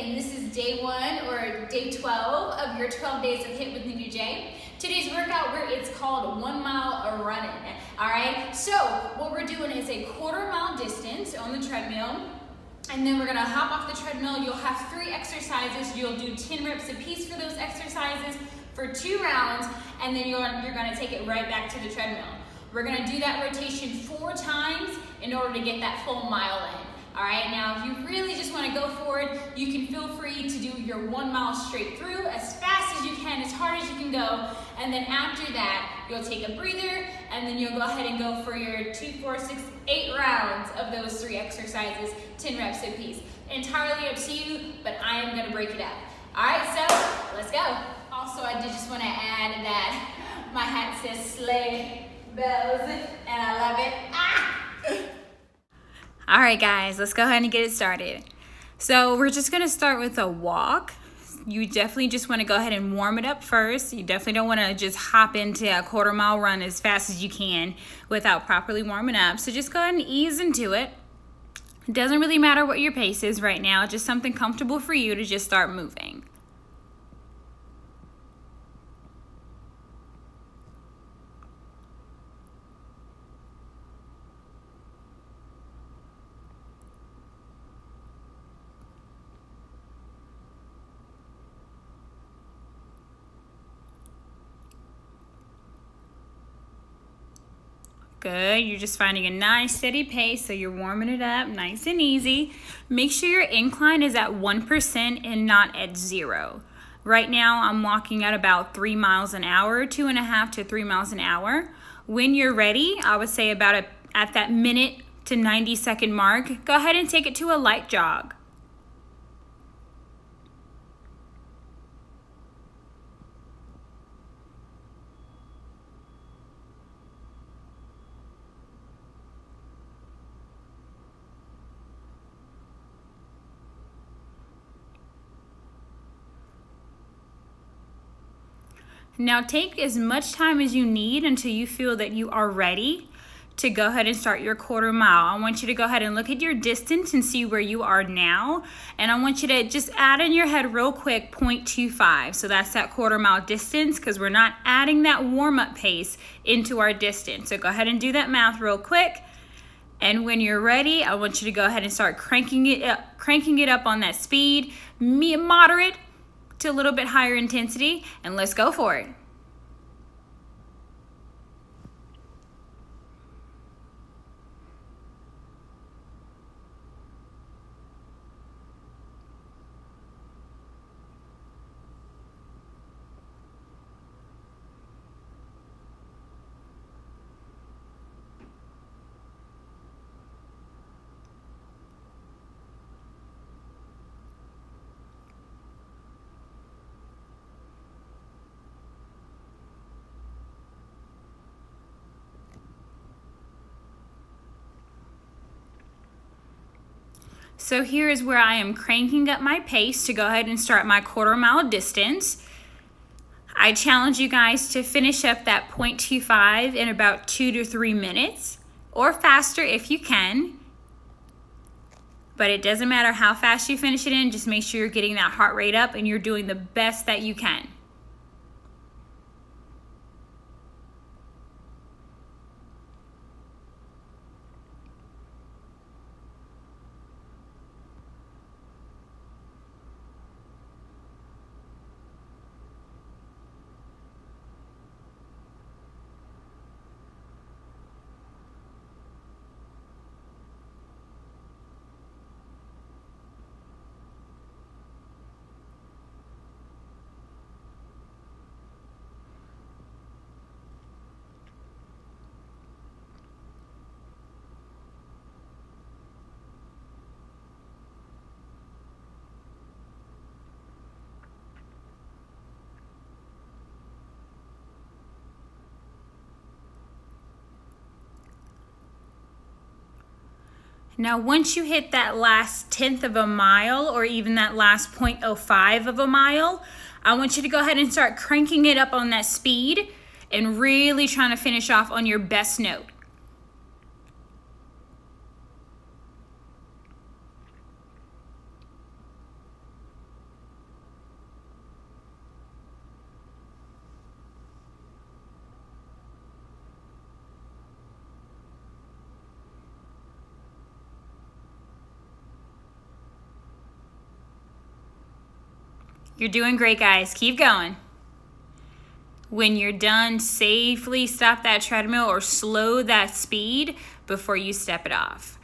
and this is day 1 or day 12 of your 12 days of HIIT with Nyna J. Today's workout, it's called 1 mile running. All right, so what we're doing is a 1/4 mile distance on the treadmill, and then we're gonna hop off the treadmill. You'll have 3 exercises. You'll do 10 reps apiece for those exercises for 2 rounds, and then you're gonna take it right back to the treadmill. We're gonna do that rotation 4 times in order to get that full mile in. All right, now if you really just wanna go for it, you can feel free to do your 1 mile straight through as fast as you can, as hard as you can go. And then after that, you'll take a breather, and then you'll go ahead and go for your 2, 4, 6, 8 rounds of those 3 exercises, 10 reps apiece. Entirely up to you, but I am gonna break it up. All right, so let's go. Also, I did just wanna add that my hat says Slay Bells, and I love it. All right, guys, let's go ahead and get it started. So we're just gonna start with a walk. You definitely just wanna go ahead and warm it up first. You definitely don't wanna just hop into a 1/4 mile run as fast as you can without properly warming up. So just go ahead and ease into it. It doesn't really matter what your pace is right now, just something comfortable for you to just start moving. Good, you're just finding a nice steady pace, so you're warming it up nice and easy. Make sure your incline is at 1% and not at 0. Right now, I'm walking at about 3 miles an hour, 2.5 to 3 miles an hour. When you're ready, I would say about at that minute to 90-second mark, go ahead and take it to a light jog. Now take as much time as you need until you feel that you are ready to go ahead and start your 1/4 mile. I want you to go ahead and look at your distance and see where you are now. And I want you to just add in your head real quick 0.25. So that's that 1/4 mile distance, because we're not adding that warm-up pace into our distance. So go ahead and do that math real quick. And when you're ready, I want you to go ahead and start cranking it up on that speed, moderate to a little bit higher intensity, and let's go for it. So here is where I am cranking up my pace to go ahead and start my 1/4 mile distance. I challenge you guys to finish up that 0.25 in about 2 to 3 minutes, or faster if you can. But it doesn't matter how fast you finish it in, just make sure you're getting that heart rate up and you're doing the best that you can. Now, once you hit that last 1/10 of a mile, or even that last 0.05 of a mile, I want you to go ahead and start cranking it up on that speed and really trying to finish off on your best note. You're doing great, guys. Keep going. When you're done, safely stop that treadmill or slow that speed before you step it off.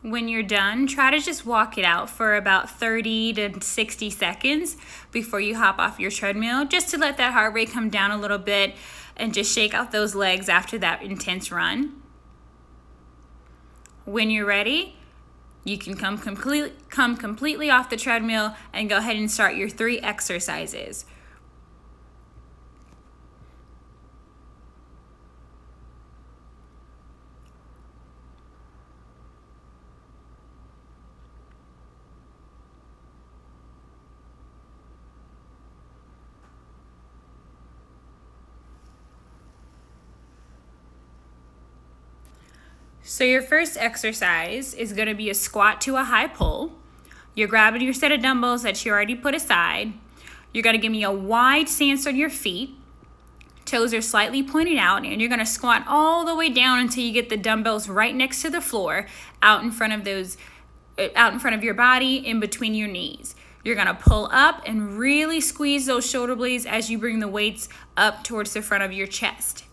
When you're done, try to just walk it out for about 30 to 60 seconds before you hop off your treadmill, just to let that heart rate come down a little bit and just shake out those legs after that intense run. When you're ready, you can come completely off the treadmill and go ahead and start your 3 exercises. So your first exercise is going to be a squat to a high pull. You're grabbing your set of dumbbells that you already put aside. You're going to give me a wide stance on your feet. Toes are slightly pointed out, and you're going to squat all the way down until you get the dumbbells right next to the floor, out in front of your body, in between your knees. You're going to pull up and really squeeze those shoulder blades as you bring the weights up towards the front of your chest.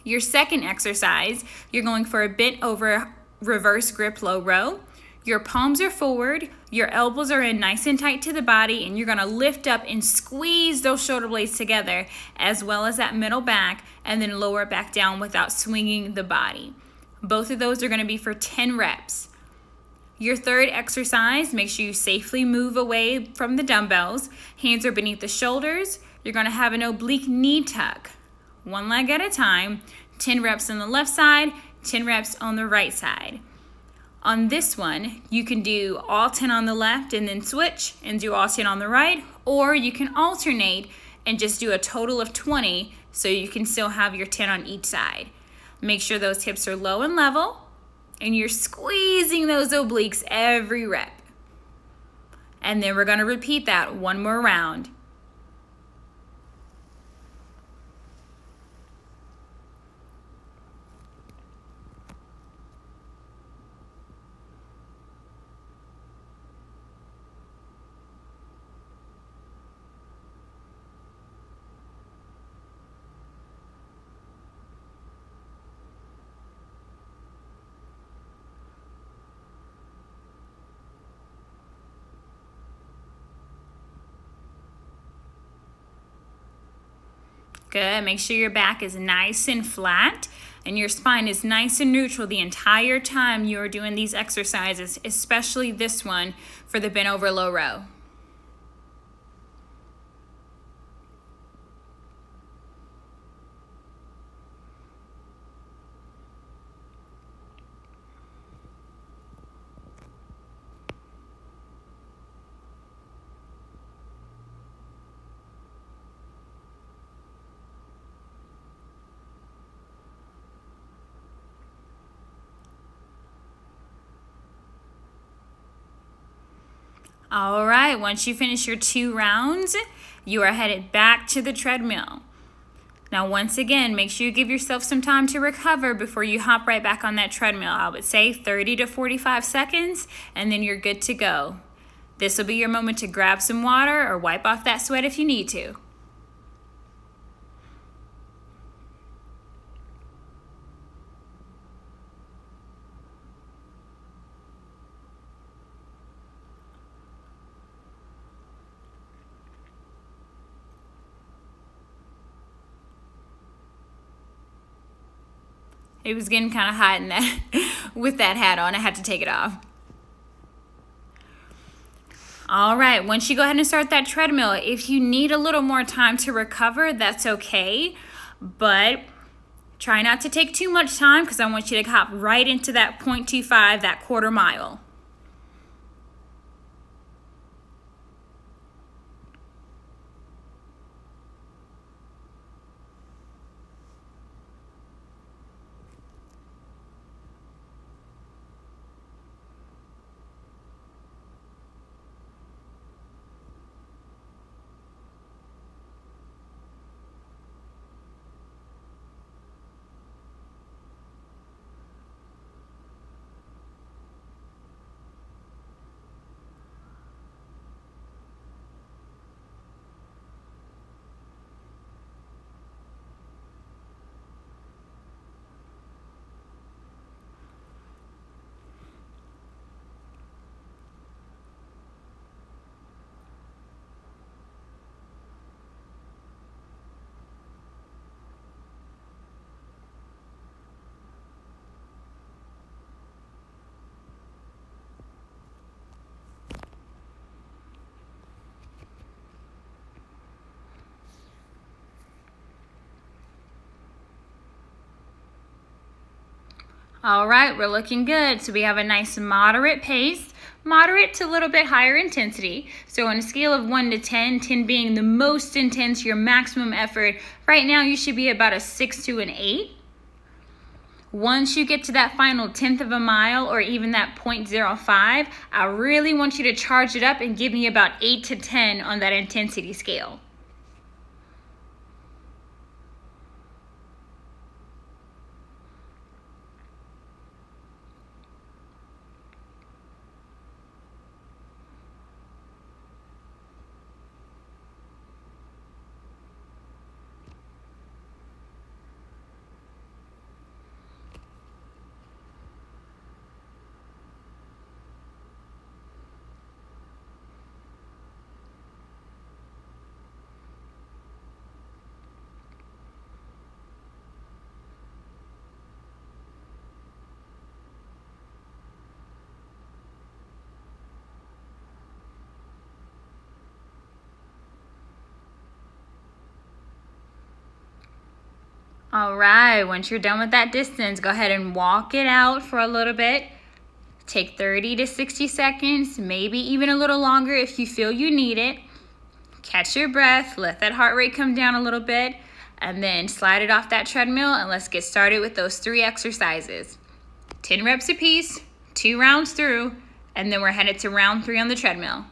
Your second exercise, you're going for a bent over reverse grip low row. Your palms are forward, your elbows are in nice and tight to the body, and you're going to lift up and squeeze those shoulder blades together, as well as that middle back, and then lower it back down without swinging the body. Both of those are going to be for 10 reps. Your third exercise, make sure you safely move away from the dumbbells. Hands are beneath the shoulders. You're going to have an oblique knee tuck. 1 leg at a time, 10 reps on the left side, 10 reps on the right side. On this one, you can do all 10 on the left and then switch and do all 10 on the right, or you can alternate and just do a total of 20 so you can still have your 10 on each side. Make sure those hips are low and level, and you're squeezing those obliques every rep. And then we're going to repeat that 1 more round. Good. Make sure your back is nice and flat and your spine is nice and neutral the entire time you are doing these exercises, especially this one for the bent over low row. All right, once you finish your 2 rounds, you are headed back to the treadmill. Now, once again, make sure you give yourself some time to recover before you hop right back on that treadmill. I would say 30 to 45 seconds, and then you're good to go. This will be your moment to grab some water or wipe off that sweat if you need to. It was getting kind of hot in that with that hat on. I had to take it off. All right, once you go ahead and start that treadmill, if you need a little more time to recover, that's okay. But Try not to take too much time because I want you to hop right into that 0.25, that quarter mile. All right, we're looking good. So we have a nice moderate pace, moderate to a little bit higher intensity. So on a scale of 1 to 10, 10 being the most intense, your maximum effort, right now you should be about a 6 to an 8. Once you get to that final 1/10 of a mile or even that 0.05, I really want you to charge it up and give me about 8 to 10 on that intensity scale. All right, once you're done with that distance, go ahead and walk it out for a little bit. Take 30 to 60 seconds, maybe even a little longer if you feel you need it. Catch your breath, let that heart rate come down a little bit, and then slide it off that treadmill, and let's get started with those 3 exercises. 10 reps apiece, 2 rounds through, and then we're headed to round 3 on the treadmill.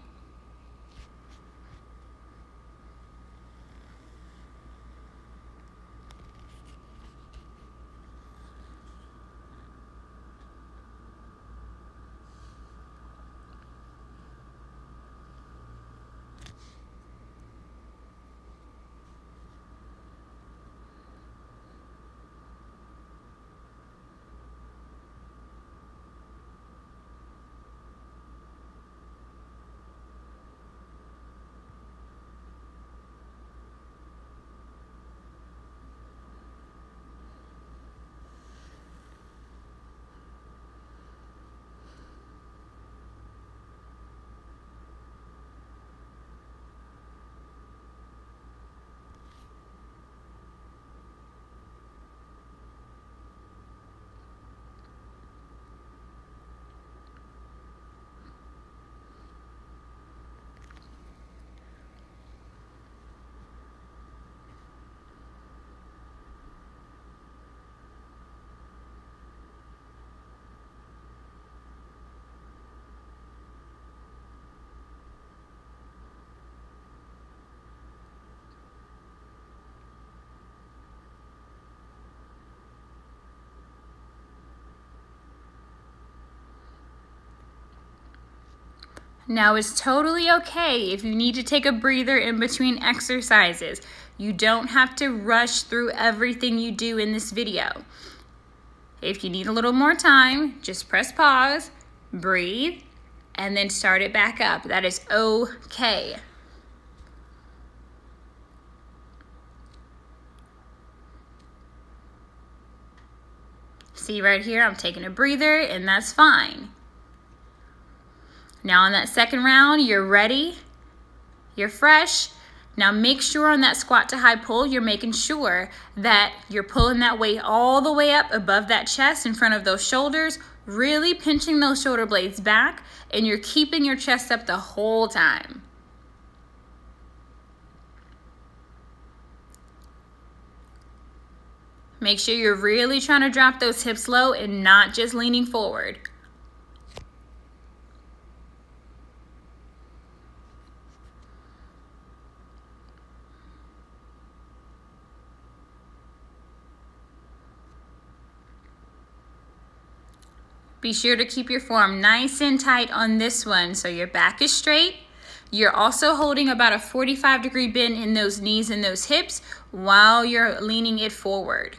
Now, it's totally okay if you need to take a breather in between exercises. You don't have to rush through everything you do in this video. If you need a little more time, just press pause, breathe, and then start it back up. That is okay. See right here, I'm taking a breather, and that's fine. Now on that second round, you're ready, you're fresh. Now make sure on that squat to high pull, you're making sure that you're pulling that weight all the way up above that chest in front of those shoulders, really pinching those shoulder blades back, and you're keeping your chest up the whole time. Make sure you're really trying to drop those hips low and not just leaning forward. Be sure to keep your form nice and tight on this one so your back is straight. You're also holding about a 45-degree bend in those knees and those hips while you're leaning it forward.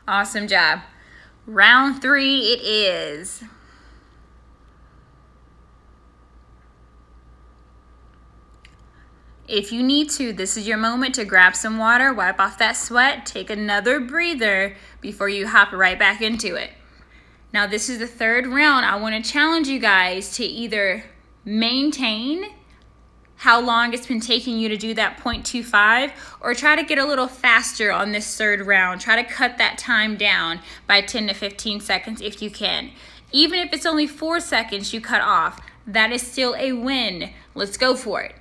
Awesome job. Round 3 it is. If you need to, this is your moment to grab some water, wipe off that sweat, take another breather before you hop right back into it. Now this is the 3rd round. I want to challenge you guys to either maintain how long it's been taking you to do that 0.25, or try to get a little faster on this 3rd round. Try to cut that time down by 10 to 15 seconds if you can. Even if it's only 4 seconds you cut off, that is still a win. Let's go for it.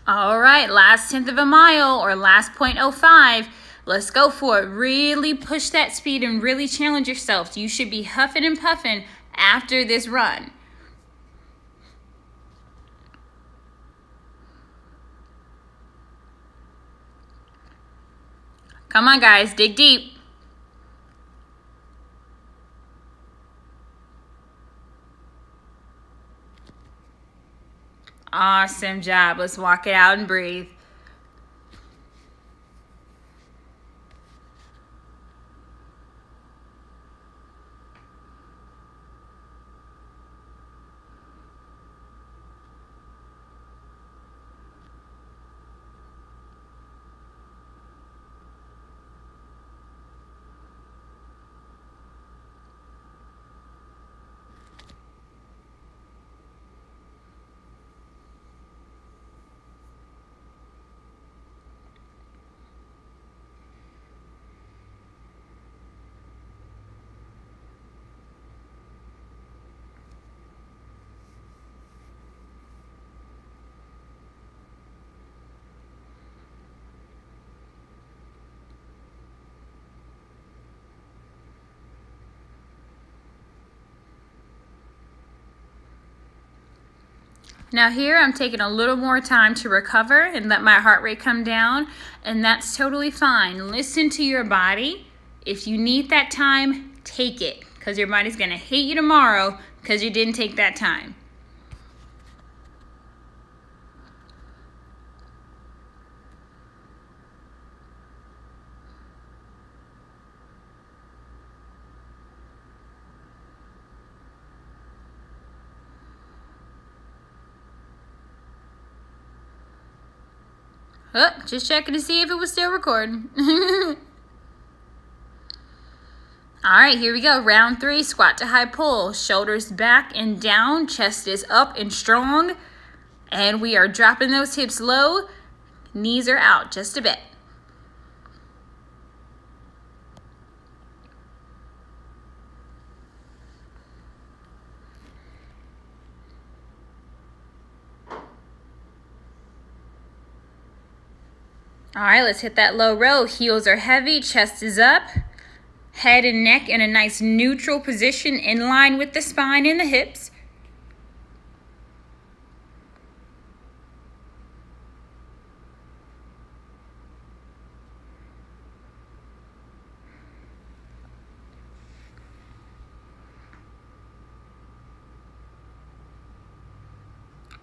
All right, last 1/10 of a mile or last 0.05. Let's go for it. Really push that speed and really challenge yourself. You should be huffing and puffing after this run. Come on, guys, dig deep. Awesome job. Let's walk it out and breathe. Now here I'm taking a little more time to recover and let my heart rate come down, and that's totally fine. Listen to your body. If you need that time, take it, because your body's gonna hate you tomorrow because you didn't take that time. Oh, just checking to see if it was still recording. All right, here we go. Round 3, squat to high pull. Shoulders back and down, chest is up and strong. And we are dropping those hips low. Knees are out just a bit. All right, let's hit that low row. Heels are heavy, chest is up. Head and neck in a nice neutral position in line with the spine and the hips.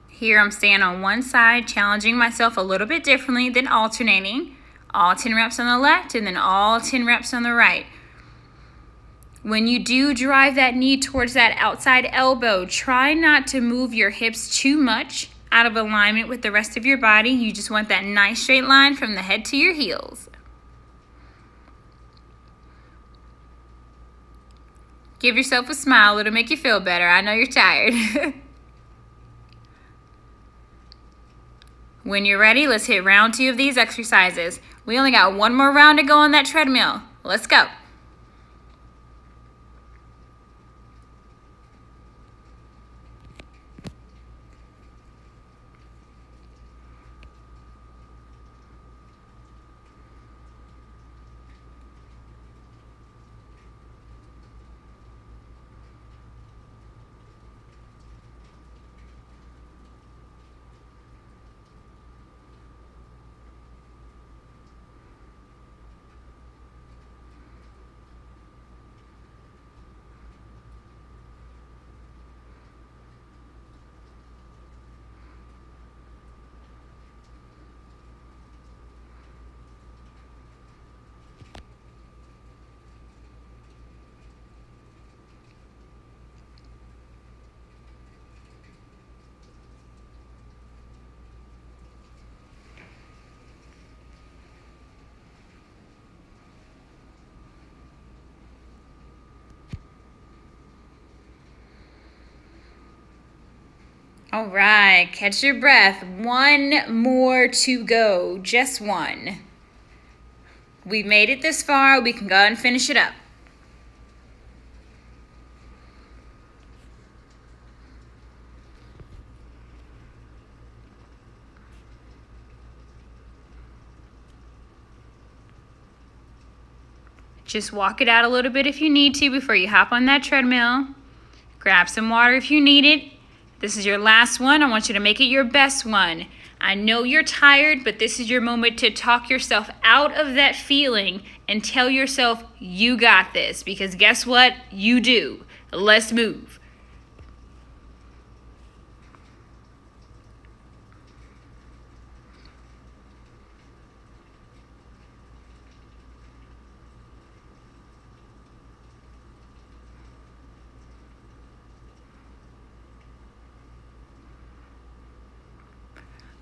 Here I'm staying on one side, challenging myself a little bit differently than alternating. All 10 reps on the left and then all 10 reps on the right. When you do drive that knee towards that outside elbow, try not to move your hips too much out of alignment with the rest of your body. You just want that nice straight line from the head to your heels. Give yourself a smile. It'll make you feel better. I know you're tired. When you're ready, let's hit round 2 of these exercises. We only got one more round to go on that treadmill. Let's go. All right, catch your breath. One more to go, just one. We've made it this far. We can go and finish it up. Just walk it out a little bit if you need to before you hop on that treadmill. Grab some water if you need it. This is your last one. I want you to make it your best one. I know you're tired, but this is your moment to talk yourself out of that feeling and tell yourself you got this, because guess what? You do. Let's move.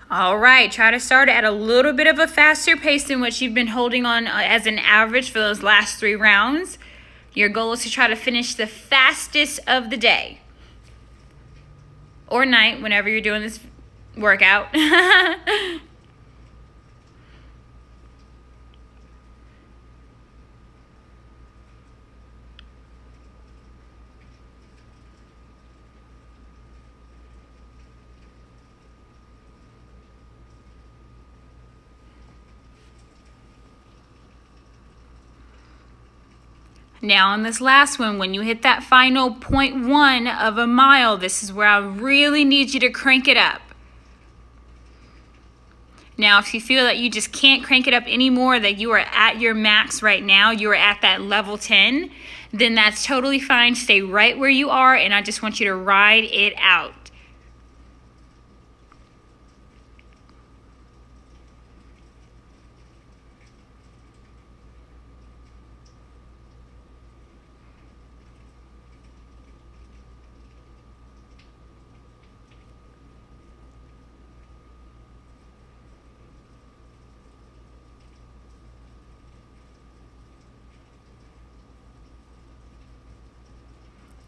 All right, try to start at a little bit of a faster pace than what you've been holding on as an average for those last 3 rounds. Your goal is to try to finish the fastest of the day or night whenever you're doing this workout. Now on this last one, when you hit that final 0.1 of a mile, this is where I really need you to crank it up. Now, if you feel that you just can't crank it up anymore, that you are at your max right now, you are at that level 10, then that's totally fine. Stay right where you are, and I just want you to ride it out.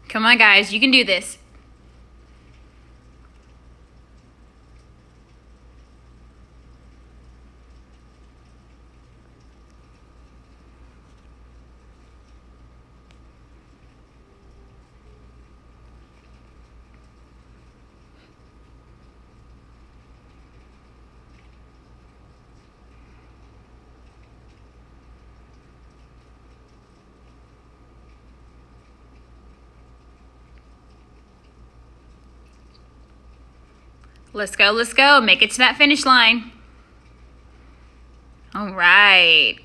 Come on, guys, you can do this. Let's go, let's go. Make it to that finish line. All right.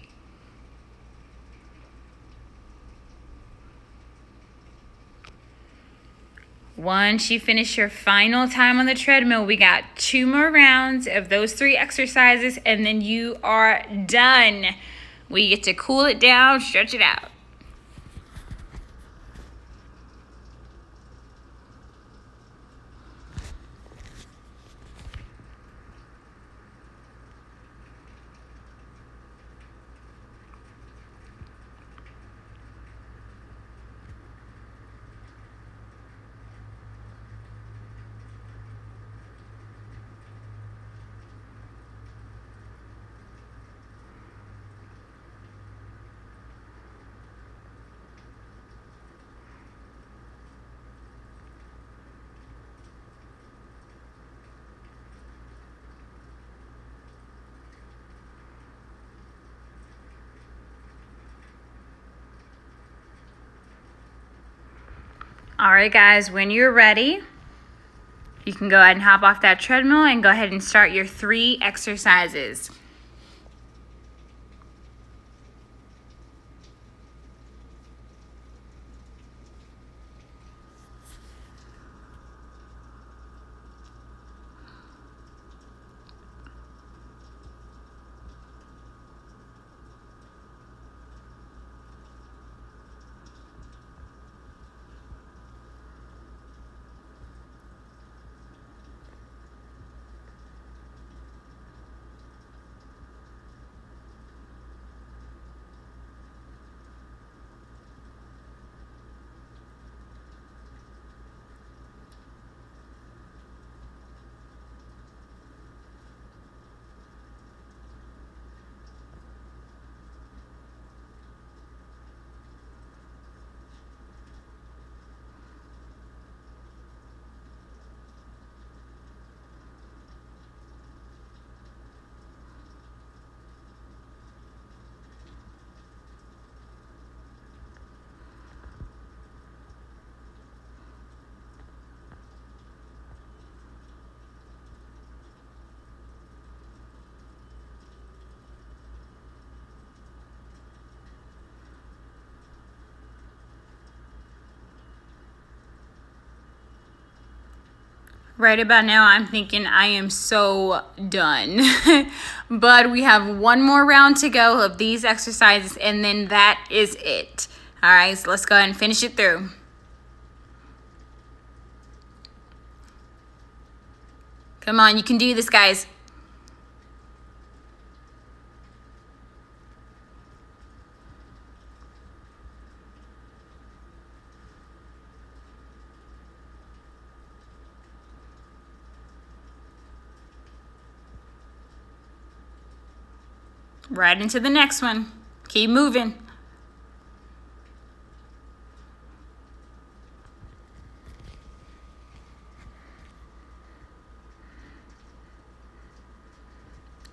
Once you finish your final time on the treadmill, we got 2 more rounds of those 3 exercises, and then you are done. We get to cool it down, stretch it out. All right, guys, when you're ready, you can go ahead and hop off that treadmill and go ahead and start your 3 exercises. Right about now, I'm thinking I am so done. But we have 1 more round to go of these exercises, and then that is it. All right, so let's go ahead and finish it through. Come on, you can do this, guys. Right into the next one. Keep moving.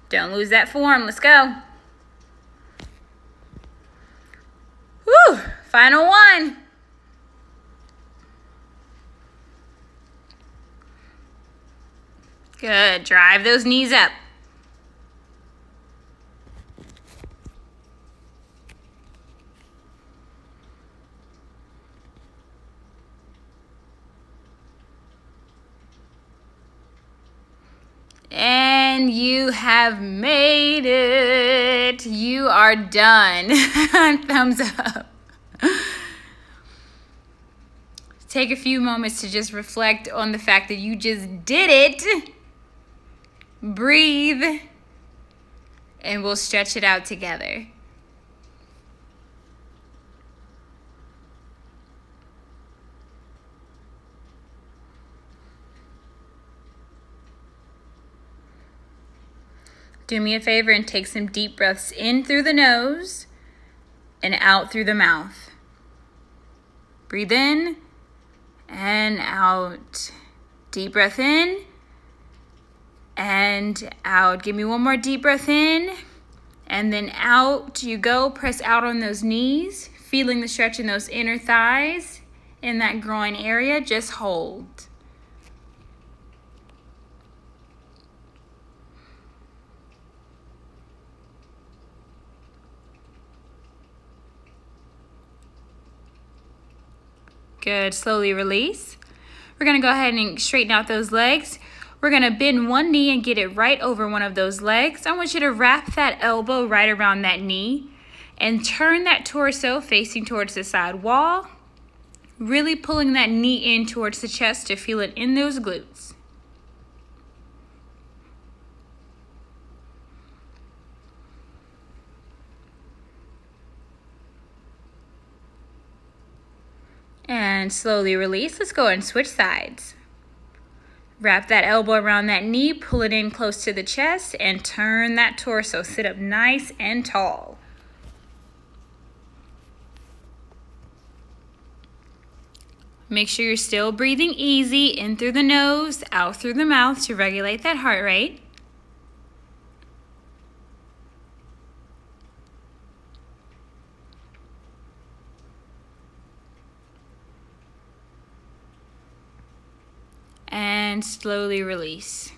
Don't lose that form. Let's go. Woo! Final one. Good. Drive those knees up. And you have made it. You are done. Thumbs up. Take a few moments to just reflect on the fact that you just did it. Breathe. And we'll stretch it out together. Do me a favor and take some deep breaths in through the nose and out through the mouth. Breathe in and out. Deep breath in and out. Give me one more deep breath in and then out you go. Press out on those knees, feeling the stretch in those inner thighs, in that groin area. Just hold. Good. Slowly release. We're going to go ahead and straighten out those legs. We're going to bend one knee and get it right over one of those legs. I want you to wrap that elbow right around that knee and turn that torso facing towards the side wall, really pulling that knee in towards the chest to feel it in those glutes. And slowly release. Let's go and switch sides. Wrap that elbow around that knee, pull it in close to the chest, and turn that torso. Sit up nice and tall. Make sure you're still breathing easy, in through the nose, out through the mouth to regulate that heart rate. And slowly release.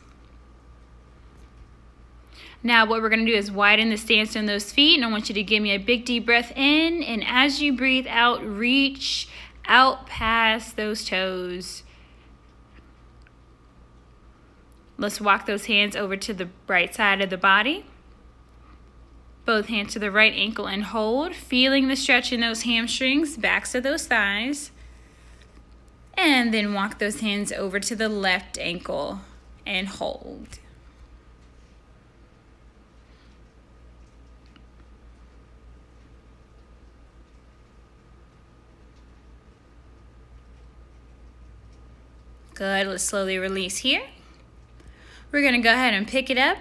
Now what we're going to do is widen the stance on those feet, and I want you to give me a big deep breath in, and as you breathe out, reach out past those toes. Let's walk those hands over to the right side of the body. Both hands to the right ankle and hold, feeling the stretch in those hamstrings, backs of those thighs. And then walk those hands over to the left ankle and hold. Good. Let's slowly release here. We're going to go ahead and pick it up.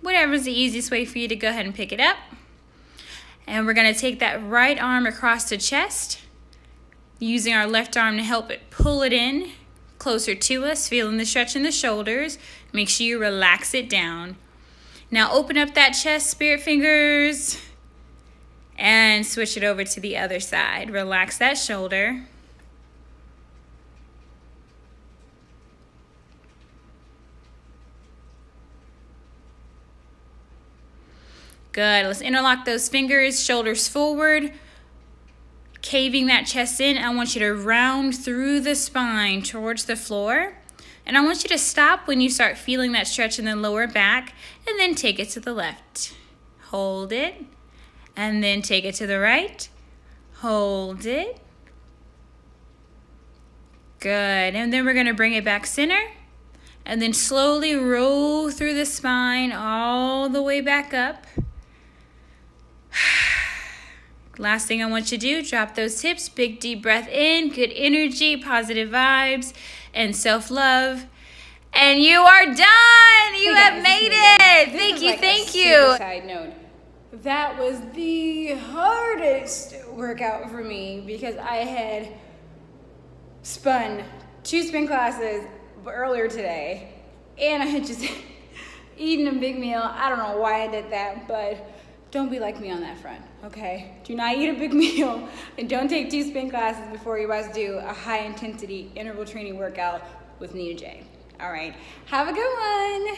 Whatever's the easiest way for you to go ahead and pick it up. And we're going to take that right arm across the chest, using our left arm to help it pull it in closer to us, feeling the stretch in the shoulders. Make sure you relax it down. Now open up that chest, spirit fingers, and switch it over to the other side. Relax that shoulder. Good. Let's interlock those fingers, shoulders forward. Caving that chest in, I want you to round through the spine towards the floor. And I want you to stop when you start feeling that stretch in the lower back, and then take it to the left. Hold it. And then take it to the right. Hold it. Good. And then we're going to bring it back center. And then slowly roll through the spine all the way back up. Last thing I want you to do, drop those hips, big deep breath in, good energy, positive vibes, and self-love. And you are done! You have made it! Thank you. Side note, that was the hardest workout for me because I had spun 2 spin classes earlier today, and I had just eaten a big meal. I don't know why I did that, but don't be like me on that front, okay? Do not eat a big meal and don't take 2 spin classes before you're about to do a high intensity interval training workout with Nyna J. All right, have a good one.